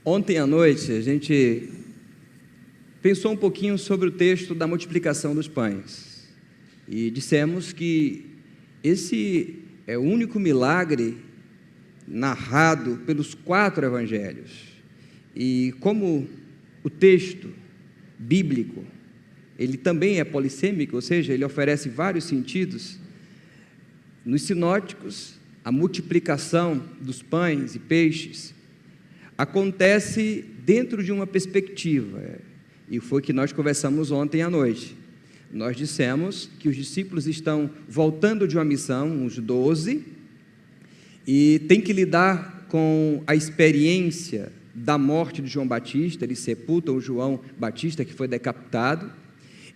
Ontem à noite a gente pensou um pouquinho sobre o texto da multiplicação dos pães e dissemos que esse é o único milagre narrado pelos 4 evangelhos. E como o texto bíblico, ele também é polissêmico, ou seja, ele oferece vários sentidos, nos sinóticos, a multiplicação dos pães e peixes acontece dentro de uma perspectiva, e foi o que nós conversamos ontem à noite. Nós dissemos que os discípulos estão voltando de uma missão, uns 12, e tem que lidar com a experiência da morte de João Batista. Eles sepultam João Batista, que foi decapitado,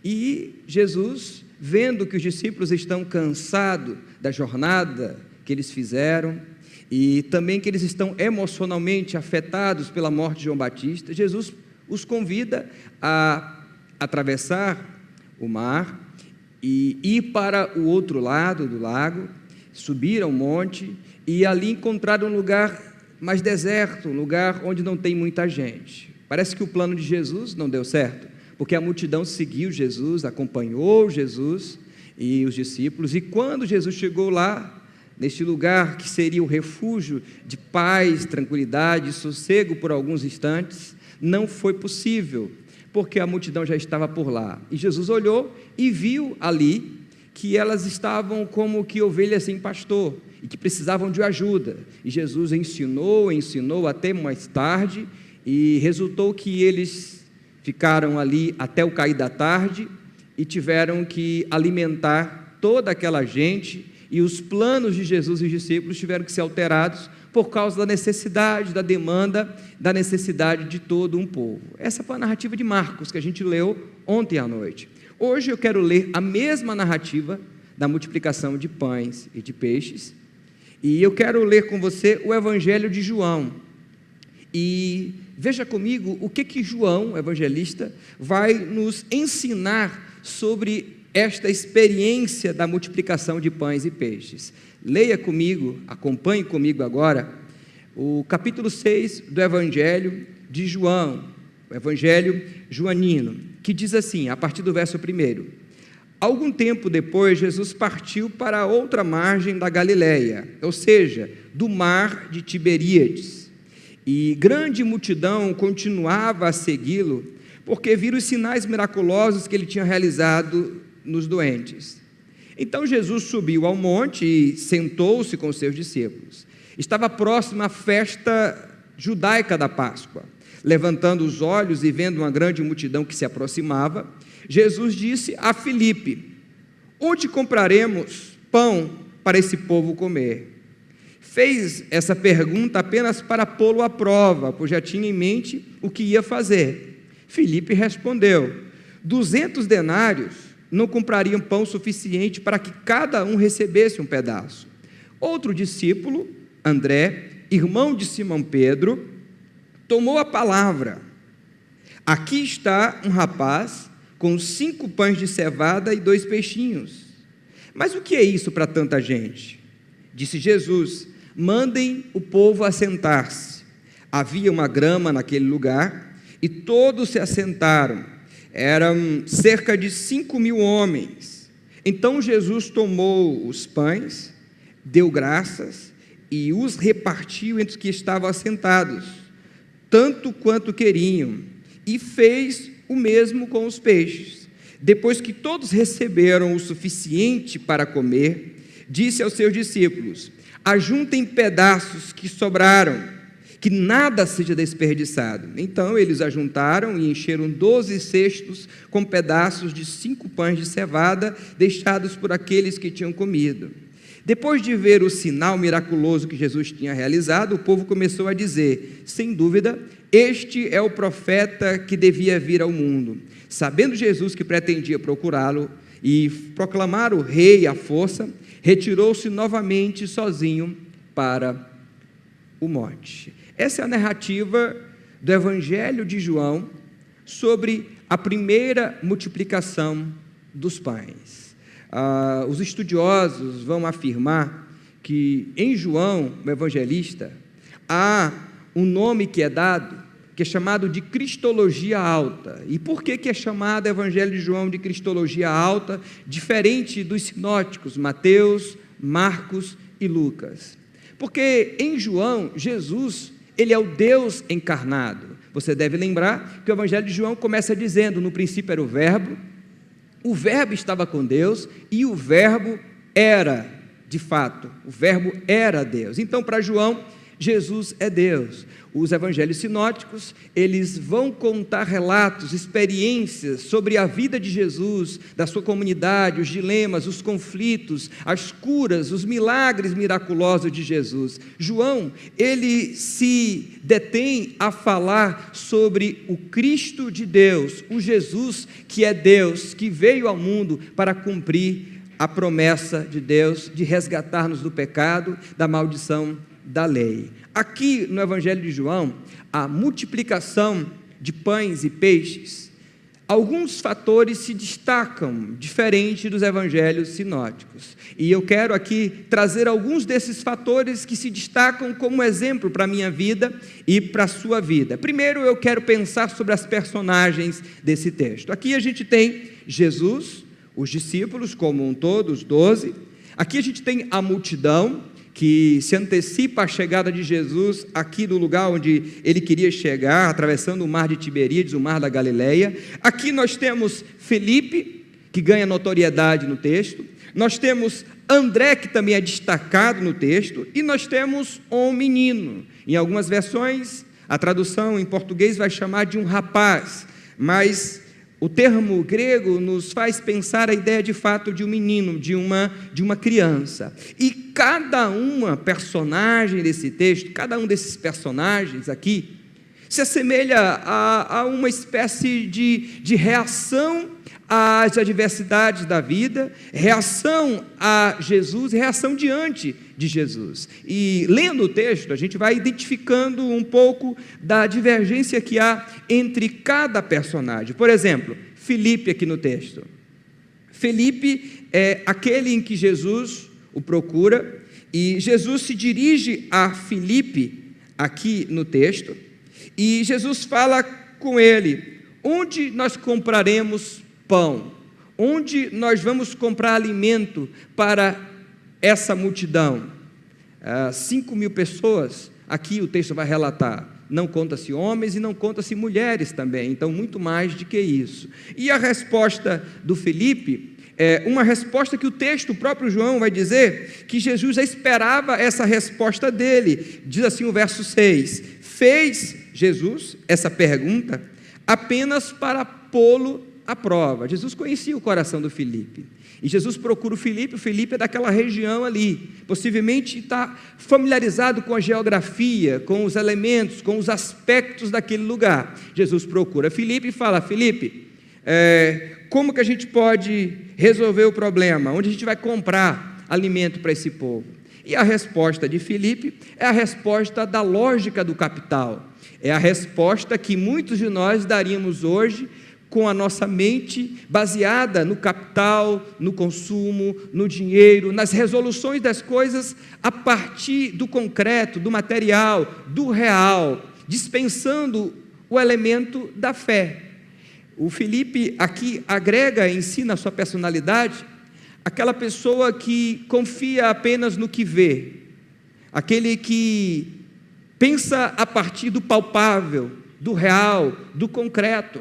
e Jesus, vendo que os discípulos estão cansados da jornada que eles fizeram, e também que eles estão emocionalmente afetados pela morte de João Batista, Jesus os convida a atravessar o mar e ir para o outro lado do lago, subir ao monte e ali encontrar um lugar mais deserto, um lugar onde não tem muita gente. Parece que o plano de Jesus não deu certo, porque a multidão seguiu Jesus, acompanhou Jesus e os discípulos, e quando Jesus chegou lá, neste lugar que seria o refúgio de paz, tranquilidade, sossego por alguns instantes, não foi possível, porque a multidão já estava por lá. E Jesus olhou e viu ali que elas estavam como que ovelhas sem pastor e que precisavam de ajuda. E Jesus ensinou até mais tarde, e resultou que eles ficaram ali até o cair da tarde e tiveram que alimentar toda aquela gente. E os planos de Jesus e os discípulos tiveram que ser alterados por causa da necessidade, da demanda, da necessidade de todo um povo. Essa foi a narrativa de Marcos, que a gente leu ontem à noite. Hoje eu quero ler a mesma narrativa da multiplicação de pães e de peixes, e eu quero ler com você o Evangelho de João. E veja comigo o que João, o evangelista, vai nos ensinar sobre esta experiência da multiplicação de pães e peixes. Leia comigo, acompanhe comigo agora, o capítulo 6 do Evangelho de João, o Evangelho joanino, que diz assim, a partir do verso 1: Algum tempo depois, Jesus partiu para a outra margem da Galileia, ou seja, do mar de Tiberíades, e grande multidão continuava a segui-lo, porque viram os sinais miraculosos que ele tinha realizado nos doentes. Então Jesus subiu ao monte e sentou-se com os seus discípulos. Estava próxima a festa judaica da Páscoa. Levantando os olhos e vendo uma grande multidão que se aproximava, Jesus disse a Filipe: Onde compraremos pão para esse povo comer? Fez essa pergunta apenas para pô-lo à prova, pois já tinha em mente o que ia fazer. Filipe respondeu: 200 denários não comprariam pão suficiente para que cada um recebesse um pedaço. Outro discípulo, André, irmão de Simão Pedro, tomou a palavra. Aqui está um rapaz com 5 pães de cevada e 2 peixinhos. Mas o que é isso para tanta gente? Disse Jesus: mandem o povo assentar-se. Havia uma grama naquele lugar e todos se assentaram. Eram cerca de 5.000 homens. Então Jesus tomou os pães, deu graças e os repartiu entre os que estavam assentados, tanto quanto queriam, e fez o mesmo com os peixes. Depois que todos receberam o suficiente para comer, disse aos seus discípulos: ajuntem pedaços que sobraram, que nada seja desperdiçado. Então eles ajuntaram e encheram 12 cestos com pedaços de 5 pães de cevada, deixados por aqueles que tinham comido. Depois de ver o sinal miraculoso que Jesus tinha realizado, o povo começou a dizer: sem dúvida, este é o profeta que devia vir ao mundo. Sabendo Jesus que pretendia procurá-lo e proclamar o rei à força, retirou-se novamente sozinho para o monte. Essa é a narrativa do Evangelho de João sobre a primeira multiplicação dos pães. Os estudiosos vão afirmar que em João, o evangelista, há um nome que é dado que é chamado de Cristologia Alta. E por que é chamado Evangelho de João de Cristologia Alta, diferente dos sinóticos, Mateus, Marcos e Lucas? Porque em João, Jesus, ele é o Deus encarnado. Você deve lembrar que o Evangelho de João começa dizendo: no princípio era o Verbo estava com Deus e o Verbo era, de fato, o Verbo era Deus. Então, para João, Jesus é Deus. Os evangelhos sinóticos, eles vão contar relatos, experiências sobre a vida de Jesus, da sua comunidade, os dilemas, os conflitos, as curas, os milagres miraculosos de Jesus. João, ele se detém a falar sobre o Cristo de Deus, o Jesus que é Deus, que veio ao mundo para cumprir a promessa de Deus de resgatar-nos do pecado, da maldição da lei. Aqui no Evangelho de João, a multiplicação de pães e peixes, alguns fatores se destacam, diferente dos evangelhos sinóticos. E eu quero aqui trazer alguns desses fatores que se destacam como exemplo para a minha vida e para a sua vida. Primeiro, eu quero pensar sobre as personagens desse texto. Aqui a gente tem Jesus, os discípulos como um todo, os 12. Aqui a gente tem a multidão, que se antecipa a chegada de Jesus aqui no lugar onde ele queria chegar, atravessando o mar de Tiberíades, o mar da Galileia. Aqui nós temos Felipe, que ganha notoriedade no texto. Nós temos André, que também é destacado no texto. E nós temos um menino. Em algumas versões, a tradução em português vai chamar de um rapaz, mas o termo grego nos faz pensar a ideia de fato de um menino, de uma criança. E cada uma personagem desse texto, cada um desses personagens aqui, se assemelha a uma espécie de reação às adversidades da vida, reação a Jesus, reação diante de Jesus. E lendo o texto, a gente vai identificando um pouco da divergência que há entre cada personagem. Por exemplo, Felipe aqui no texto. Felipe é aquele em que Jesus o procura, e Jesus se dirige a Felipe aqui no texto, e Jesus fala com ele: onde nós compraremos pão? Onde nós vamos comprar alimento para essa multidão? 5.000 pessoas, aqui o texto vai relatar. Não conta-se homens e não conta-se mulheres também, então muito mais do que isso. E a resposta do Felipe é uma resposta que o texto, o próprio João vai dizer que Jesus já esperava essa resposta dele. Diz assim o verso 6: fez Jesus essa pergunta apenas para pô-lo à prova. Jesus conhecia o coração do Felipe, e Jesus procura o Felipe é daquela região ali, possivelmente está familiarizado com a geografia, com os elementos, com os aspectos daquele lugar. Jesus procura Felipe e fala: Felipe, como que a gente pode resolver o problema? Onde a gente vai comprar alimento para esse povo? E a resposta de Felipe é a resposta da lógica do capital, é a resposta que muitos de nós daríamos hoje com a nossa mente baseada no capital, no consumo, no dinheiro, nas resoluções das coisas a partir do concreto, do material, do real, dispensando o elemento da fé. O Felipe aqui agrega em si, na sua personalidade, aquela pessoa que confia apenas no que vê, aquele que pensa a partir do palpável, do real, do concreto.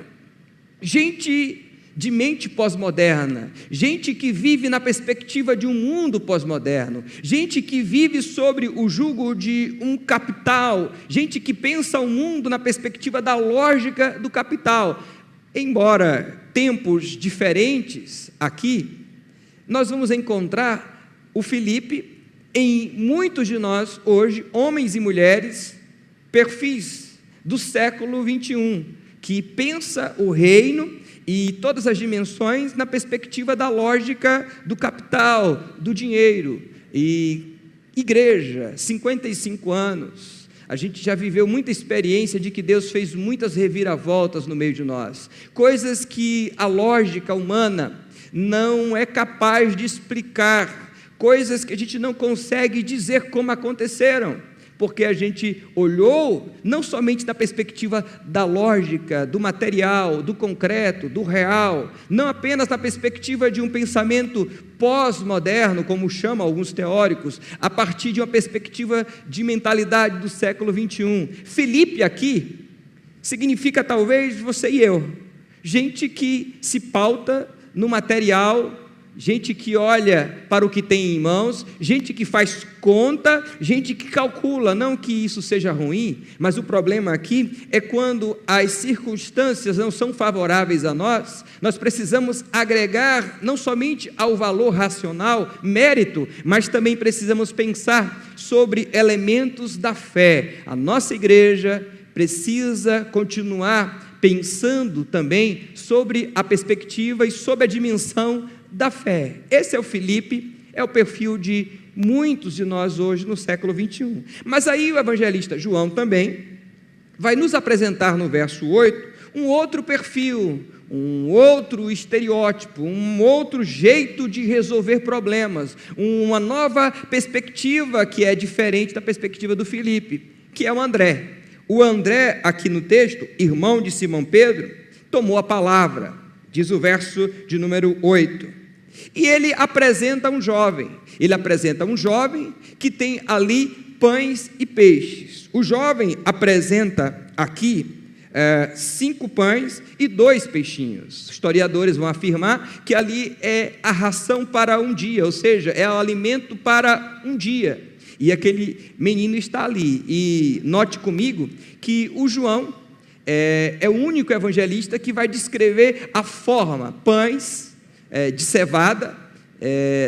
Gente de mente pós-moderna, gente que vive na perspectiva de um mundo pós-moderno, gente que vive sobre o jugo de um capital, gente que pensa o mundo na perspectiva da lógica do capital. Embora tempos diferentes aqui, nós vamos encontrar o Felipe em muitos de nós hoje, homens e mulheres, perfis do século 21, que pensa o reino e todas as dimensões na perspectiva da lógica do capital, do dinheiro. E igreja, 55 anos, a gente já viveu muita experiência de que Deus fez muitas reviravoltas no meio de nós, coisas que a lógica humana não é capaz de explicar, coisas que a gente não consegue dizer como aconteceram, porque a gente olhou não somente da perspectiva da lógica, do material, do concreto, do real, não apenas da perspectiva de um pensamento pós-moderno, como chamam alguns teóricos, a partir de uma perspectiva de mentalidade do século 21. Filipe aqui significa talvez você e eu, gente que se pauta no material, gente que olha para o que tem em mãos, gente que faz conta, gente que calcula, não que isso seja ruim, mas o problema aqui é quando as circunstâncias não são favoráveis a nós, nós precisamos agregar não somente ao valor racional, mérito, mas também precisamos pensar sobre elementos da fé. A nossa igreja precisa continuar pensando também sobre a perspectiva e sobre a dimensão da fé. Esse é o Filipe, é o perfil de muitos de nós hoje no século 21. Mas aí o evangelista João também vai nos apresentar no verso 8 um outro perfil, um outro estereótipo, um outro jeito de resolver problemas, uma nova perspectiva que é diferente da perspectiva do Filipe, que é o André. O André, aqui no texto, irmão de Simão Pedro, tomou a palavra, diz o verso de número 8. E ele apresenta um jovem que tem ali pães e peixes. O jovem apresenta aqui 5 pães e 2 peixinhos. Historiadores vão afirmar que ali é a ração para um dia, ou seja, é o alimento para um dia. E aquele menino está ali. E note comigo que o João é o único evangelista que vai descrever a forma, pães de cevada,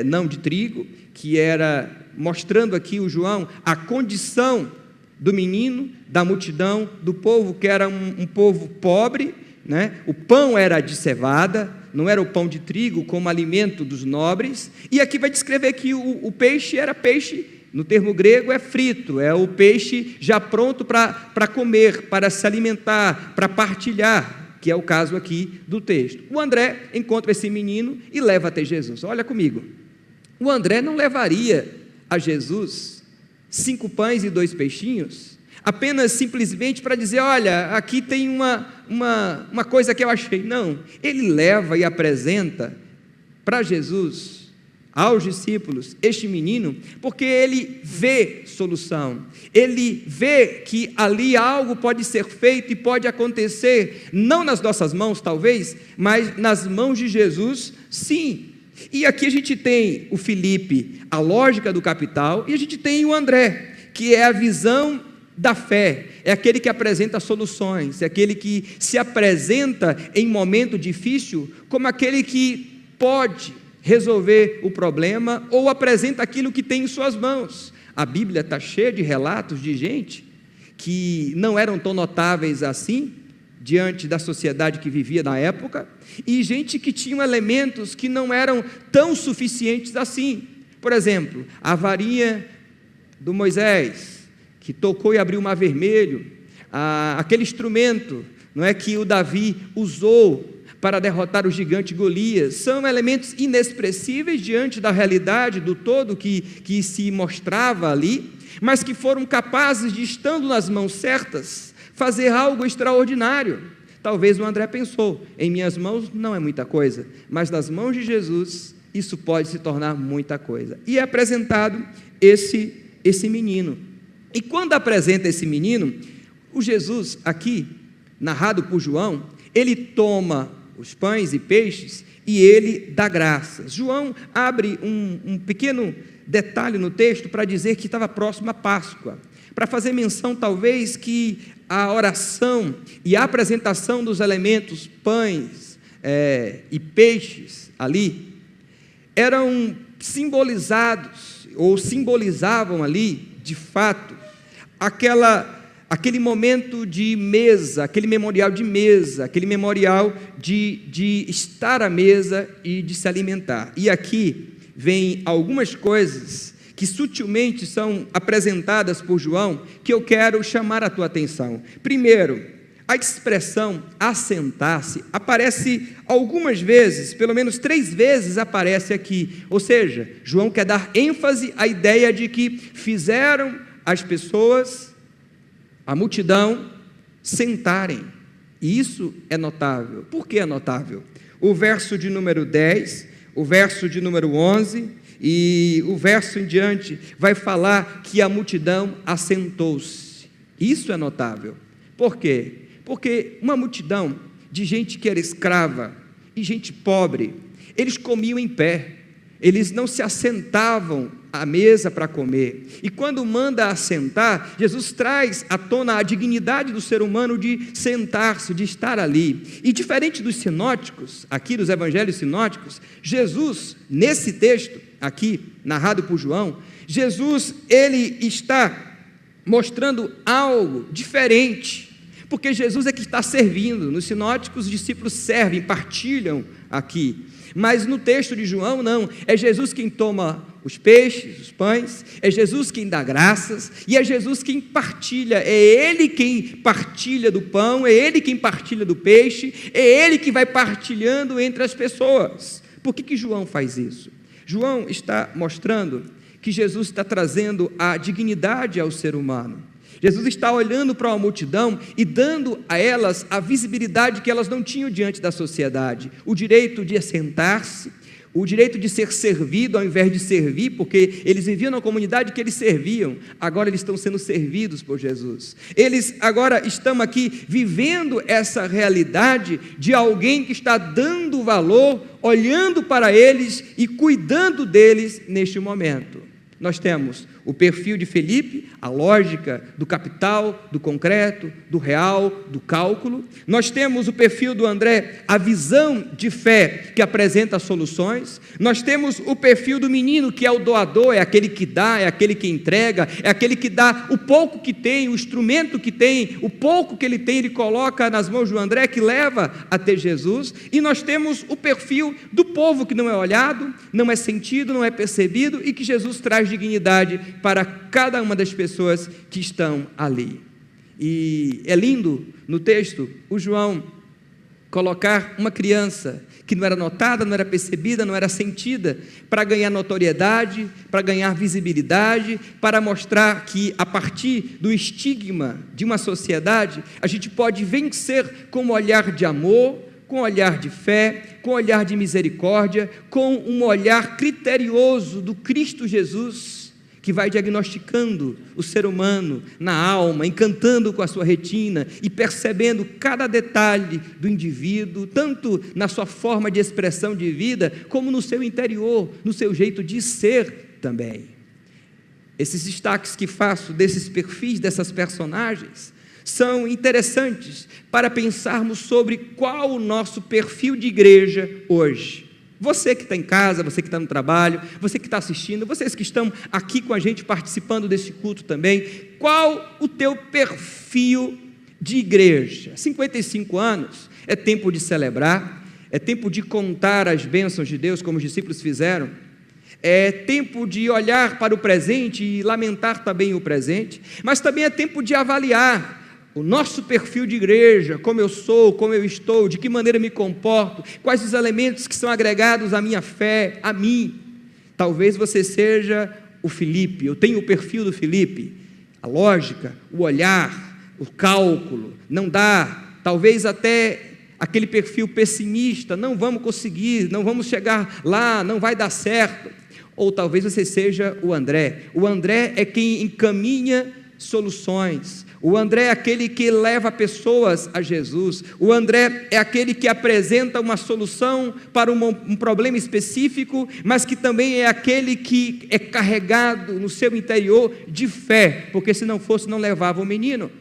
não de trigo, que era, mostrando aqui o João, a condição do menino, da multidão, do povo, que era um povo pobre, né? O pão era de cevada, não era o pão de trigo como alimento dos nobres, e aqui vai descrever que o peixe era peixe, no termo grego é frito, é o peixe já pronto para comer, para se alimentar, para partilhar, que é o caso aqui do texto. O André encontra esse menino e leva até Jesus. Olha comigo, o André não levaria a Jesus 5 pães e 2 peixinhos, apenas simplesmente para dizer, olha, aqui tem uma coisa que eu achei. Não, ele leva e apresenta para Jesus, aos discípulos, este menino, porque ele vê solução, ele vê que ali algo pode ser feito e pode acontecer, não nas nossas mãos talvez, mas nas mãos de Jesus, sim. E aqui a gente tem o Filipe, a lógica do capital, e a gente tem o André, que é a visão da fé, é aquele que apresenta soluções, é aquele que se apresenta em momento difícil como aquele que pode resolver o problema ou apresenta aquilo que tem em suas mãos. A Bíblia está cheia de relatos de gente que não eram tão notáveis assim, diante da sociedade que vivia na época, e gente que tinha elementos que não eram tão suficientes assim. Por exemplo, a varinha do Moisés, que tocou e abriu o mar vermelho, aquele instrumento, não é, que o Davi usou para derrotar o gigante Golias, são elementos inexpressíveis diante da realidade do todo que se mostrava ali, mas que foram capazes de, estando nas mãos certas, fazer algo extraordinário. Talvez o André pensou, em minhas mãos não é muita coisa, mas nas mãos de Jesus isso pode se tornar muita coisa. E é apresentado esse menino. E quando apresenta esse menino, o Jesus aqui, narrado por João, ele toma os pães e peixes e ele dá graças. João abre um pequeno detalhe no texto para dizer que estava próximo à Páscoa, para fazer menção talvez que a oração e a apresentação dos elementos, pães e peixes ali, eram simbolizados ou simbolizavam ali, de fato, aquele momento de mesa, aquele memorial de mesa, aquele memorial de estar à mesa e de se alimentar. E aqui vem algumas coisas que sutilmente são apresentadas por João, que eu quero chamar a tua atenção. Primeiro, a expressão assentar-se aparece algumas vezes, pelo menos 3 vezes aparece aqui, ou seja, João quer dar ênfase à ideia de que fizeram as pessoas, a multidão, sentarem. E isso é notável. Por que é notável? O verso de número 10, o verso de número 11 e o verso em diante vai falar que a multidão assentou-se. Isso é notável. Por quê? Porque uma multidão de gente que era escrava e gente pobre, eles comiam em pé, eles não se assentavam à mesa para comer. E quando manda assentar, Jesus traz à tona a dignidade do ser humano de sentar-se, de estar ali. E diferente dos sinóticos, aqui dos evangelhos sinóticos, Jesus, nesse texto aqui, narrado por João, Jesus, ele está mostrando algo diferente, porque Jesus é que está servindo. Nos sinóticos, os discípulos servem, partilham aqui. Mas no texto de João, não, é Jesus quem toma os peixes, os pães, é Jesus quem dá graças, e é Jesus quem partilha, é Ele quem partilha do pão, é Ele quem partilha do peixe, é Ele que vai partilhando entre as pessoas. Por que João faz isso? João está mostrando que Jesus está trazendo a dignidade ao ser humano. Jesus está olhando para uma multidão e dando a elas a visibilidade que elas não tinham diante da sociedade, o direito de assentar-se, o direito de ser servido ao invés de servir, porque eles viviam na comunidade que eles serviam, agora eles estão sendo servidos por Jesus. Eles agora estão aqui vivendo essa realidade de alguém que está dando valor, olhando para eles e cuidando deles neste momento. Nós temos o perfil de Felipe, a lógica do capital, do concreto, do real, do cálculo. Nós temos o perfil do André, a visão de fé que apresenta soluções. Nós temos o perfil do menino, que é o doador, é aquele que dá, é aquele que entrega, é aquele que dá o pouco que tem, o instrumento que tem, o pouco que ele tem, ele coloca nas mãos do André, que leva até Jesus. E nós temos o perfil do povo que não é olhado, não é sentido, não é percebido e que Jesus traz dignidade para cada uma das pessoas que estão ali. E é lindo no texto o João colocar uma criança que não era notada, não era percebida, não era sentida, para ganhar notoriedade, para ganhar visibilidade, para mostrar que a partir do estigma de uma sociedade, a gente pode vencer com um olhar de amor, com um olhar de fé, com um olhar de misericórdia, com um olhar criterioso do Cristo Jesus, que vai diagnosticando o ser humano na alma, encantando com a sua retina e percebendo cada detalhe do indivíduo, tanto na sua forma de expressão de vida, como no seu interior, no seu jeito de ser também. Esses destaques que faço desses perfis, dessas personagens, são interessantes para pensarmos sobre qual o nosso perfil de igreja hoje. Você que está em casa, você que está no trabalho, você que está assistindo, vocês que estão aqui com a gente participando desse culto também, qual o teu perfil de igreja? 55 anos é tempo de celebrar, é tempo de contar as bênçãos de Deus, como os discípulos fizeram, é tempo de olhar para o presente e lamentar também o presente, mas também é tempo de avaliar o nosso perfil de igreja, como eu sou, como eu estou, de que maneira me comporto, quais os elementos que são agregados à minha fé, a mim. Talvez você seja o Felipe, eu tenho o perfil do Felipe, a lógica, o olhar, o cálculo, não dá, talvez até aquele perfil pessimista, não vamos conseguir, não vamos chegar lá, não vai dar certo. Ou talvez você seja o André é quem encaminha soluções, o André é aquele que leva pessoas a Jesus, o André é aquele que apresenta uma solução para um problema específico, mas que também é aquele que é carregado no seu interior de fé, porque se não fosse não levava o menino.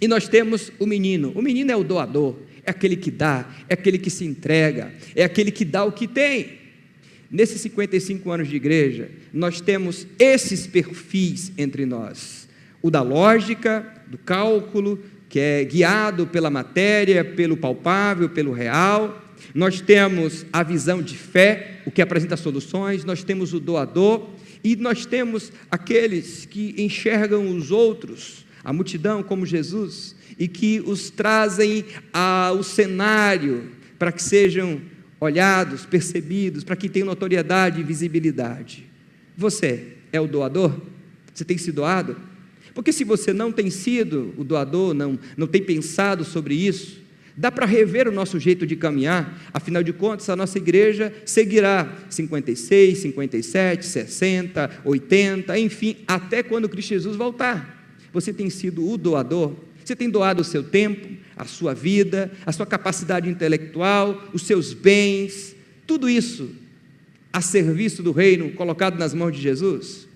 E nós temos o menino é o doador, é aquele que dá, é aquele que se entrega, é aquele que dá o que tem. Nesses 55 anos de igreja, nós temos esses perfis entre nós. O da lógica, do cálculo, que é guiado pela matéria, pelo palpável, pelo real. Nós temos a visão de fé, o que apresenta soluções. Nós temos o doador e nós temos aqueles que enxergam os outros, a multidão como Jesus, e que os trazem ao cenário para que sejam olhados, percebidos, para que tenham notoriedade e visibilidade. Você é o doador? Você tem se doado? Porque se você não tem sido o doador, não tem pensado sobre isso, dá para rever o nosso jeito de caminhar. Afinal de contas, a nossa igreja seguirá 56, 57, 60, 80, enfim, até quando Cristo Jesus voltar. Você tem sido o doador? Você tem doado o seu tempo, a sua vida, a sua capacidade intelectual, os seus bens, tudo isso a serviço do reino, colocado nas mãos de Jesus?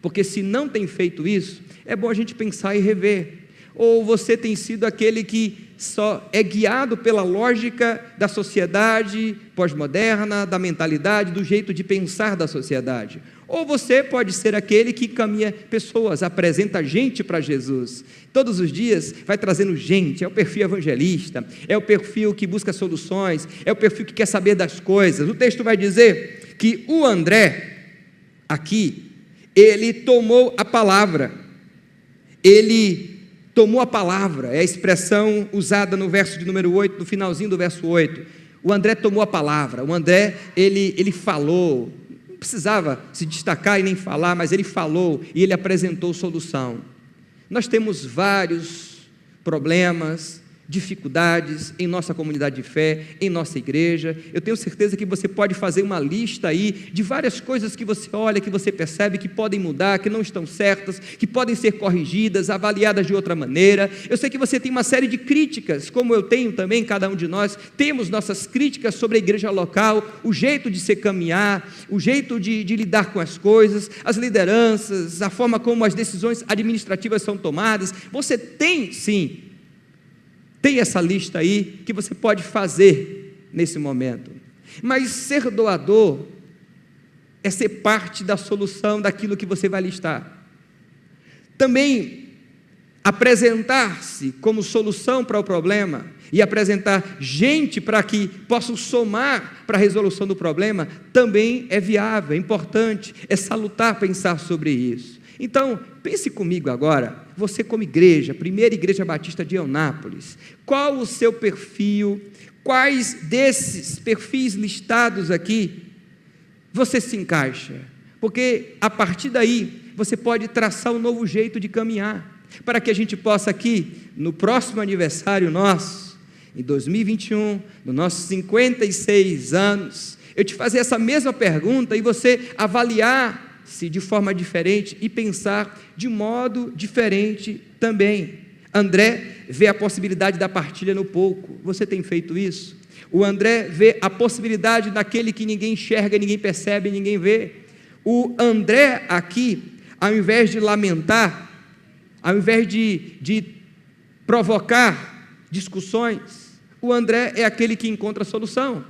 Porque se não tem feito isso, é bom a gente pensar e rever. Ou você tem sido aquele que só é guiado pela lógica da sociedade pós-moderna, da mentalidade, do jeito de pensar da sociedade. Ou você pode ser aquele que caminha pessoas, apresenta gente para Jesus. Todos os dias vai trazendo gente, é o perfil evangelista, é o perfil que busca soluções, é o perfil que quer saber das coisas. O texto vai dizer que o André, aqui, ele tomou a palavra, é a expressão usada no verso de número 8, no finalzinho do verso 8. O André tomou a palavra, o André, ele falou, não precisava se destacar e nem falar, mas ele falou e ele apresentou solução. Nós temos vários problemas, dificuldades em nossa comunidade de fé, em nossa igreja. Eu tenho certeza que você pode fazer uma lista aí de várias coisas que você olha, que você percebe que podem mudar, que não estão certas, que podem ser corrigidas, avaliadas de outra maneira. Eu sei que você tem uma série de críticas, como eu tenho também, cada um de nós temos nossas críticas sobre a igreja local, o jeito de se caminhar, o jeito de lidar com as coisas, as lideranças, a forma como as decisões administrativas são tomadas. Você tem, sim, tem essa lista aí que você pode fazer nesse momento. Mas ser doador é ser parte da solução daquilo que você vai listar. Também apresentar-se como solução para o problema e apresentar gente para que possam somar para a resolução do problema também é viável, é importante, é salutar pensar sobre isso. Então, pense comigo agora, você como igreja, Primeira Igreja Batista de Eunápolis, qual o seu perfil, quais desses perfis listados aqui você se encaixa? Porque a partir daí, você pode traçar um novo jeito de caminhar, para que a gente possa aqui, no próximo aniversário nosso, em 2021, nos nossos 56 anos, eu te fazer essa mesma pergunta e você avaliar de forma diferente e pensar de modo diferente também. André vê a possibilidade da partilha no pouco. Você tem feito isso? O André vê a possibilidade daquele que ninguém enxerga, ninguém percebe, ninguém vê. O André aqui, ao invés de lamentar, ao invés de provocar discussões, o André é aquele que encontra a solução.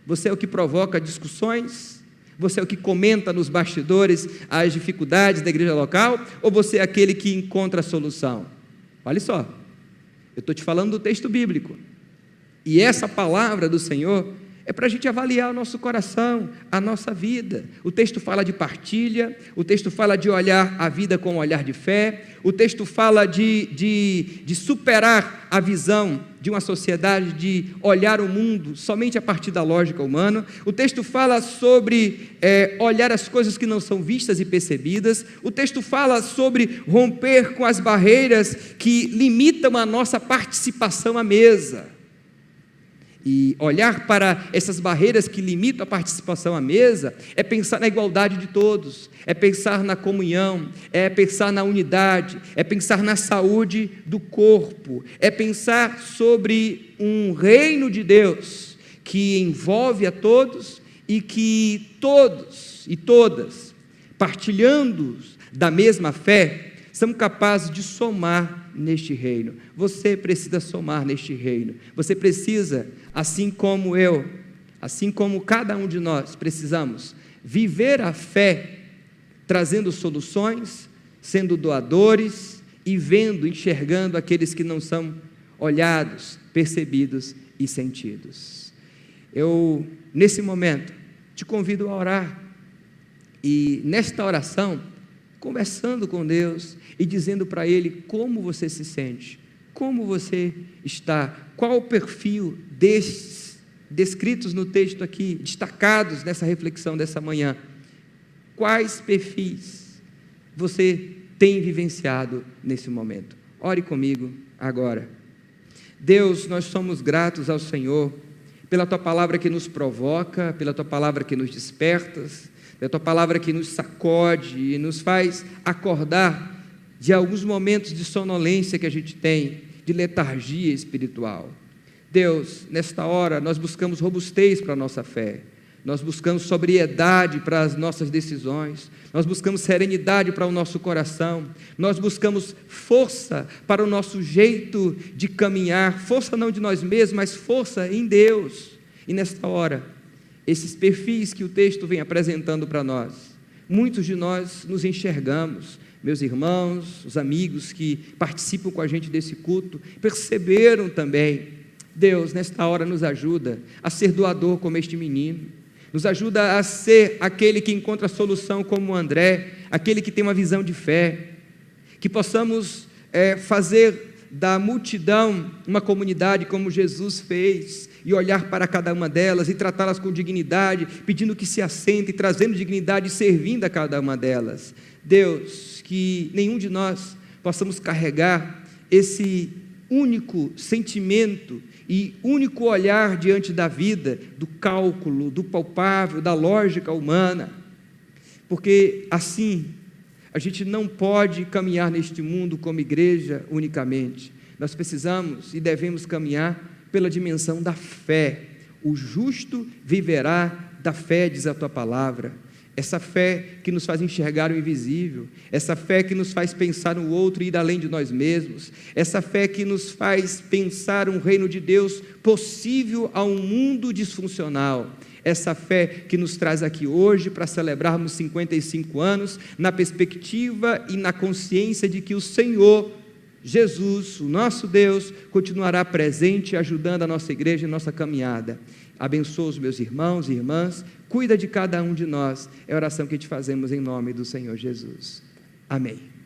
Você é o que provoca discussões? Você é o que comenta nos bastidores as dificuldades da igreja local? Ou você é aquele que encontra a solução? Olha só, eu estou te falando do texto bíblico. E essa palavra do Senhor é para a gente avaliar o nosso coração, a nossa vida. O texto fala de partilha, o texto fala de olhar a vida com um olhar de fé, o texto fala de superar a visão de uma sociedade, de olhar o mundo somente a partir da lógica humana. O texto fala sobre olhar as coisas que não são vistas e percebidas. O texto fala sobre romper com as barreiras que limitam a nossa participação à mesa. E olhar para essas barreiras que limitam a participação à mesa é pensar na igualdade de todos, é pensar na comunhão, é pensar na unidade, é pensar na saúde do corpo, é pensar sobre um reino de Deus que envolve a todos e que todos e todas, partilhando da mesma fé, são capazes de somar neste reino. Você precisa somar neste reino. Você precisa, assim como eu, assim como cada um de nós precisamos, viver a fé, trazendo soluções, sendo doadores e vendo, enxergando aqueles que não são olhados, percebidos e sentidos. Eu, nesse momento, te convido a orar. E nesta oração, conversando com Deus e dizendo para Ele como você se sente, como você está, qual o perfil destes descritos no texto aqui, destacados nessa reflexão dessa manhã, quais perfis você tem vivenciado nesse momento. Ore comigo agora. Deus, nós somos gratos ao Senhor pela Tua palavra que nos provoca, pela Tua palavra que nos desperta, pela Tua palavra que nos sacode e nos faz acordar de alguns momentos de sonolência que a gente tem, de letargia espiritual. Deus, nesta hora nós buscamos robustez para a nossa fé, nós buscamos sobriedade para as nossas decisões, nós buscamos serenidade para o nosso coração, nós buscamos força para o nosso jeito de caminhar, força não de nós mesmos, mas força em Deus. E nesta hora, esses perfis que o texto vem apresentando para nós, muitos de nós nos enxergamos, meus irmãos, os amigos que participam com a gente desse culto, perceberam também. Deus, nesta hora nos ajuda a ser doador como este menino, nos ajuda a ser aquele que encontra a solução como o André, aquele que tem uma visão de fé, que possamos fazer da multidão uma comunidade como Jesus fez, e olhar para cada uma delas e tratá-las com dignidade, pedindo que se assentem, trazendo dignidade e servindo a cada uma delas. Deus, que nenhum de nós possamos carregar esse único sentimento e único olhar diante da vida, do cálculo, do palpável, da lógica humana, porque assim a gente não pode caminhar neste mundo como igreja unicamente. Nós precisamos e devemos caminhar pela dimensão da fé. O justo viverá da fé, diz a Tua palavra. Essa fé que nos faz enxergar o invisível, essa fé que nos faz pensar no outro e ir além de nós mesmos, essa fé que nos faz pensar um reino de Deus possível a um mundo disfuncional, essa fé que nos traz aqui hoje para celebrarmos 55 anos, na perspectiva e na consciência de que o Senhor Jesus, o nosso Deus, continuará presente, ajudando a nossa igreja e nossa caminhada. Abençoa os meus irmãos e irmãs, cuida de cada um de nós, é a oração que te fazemos em nome do Senhor Jesus. Amém.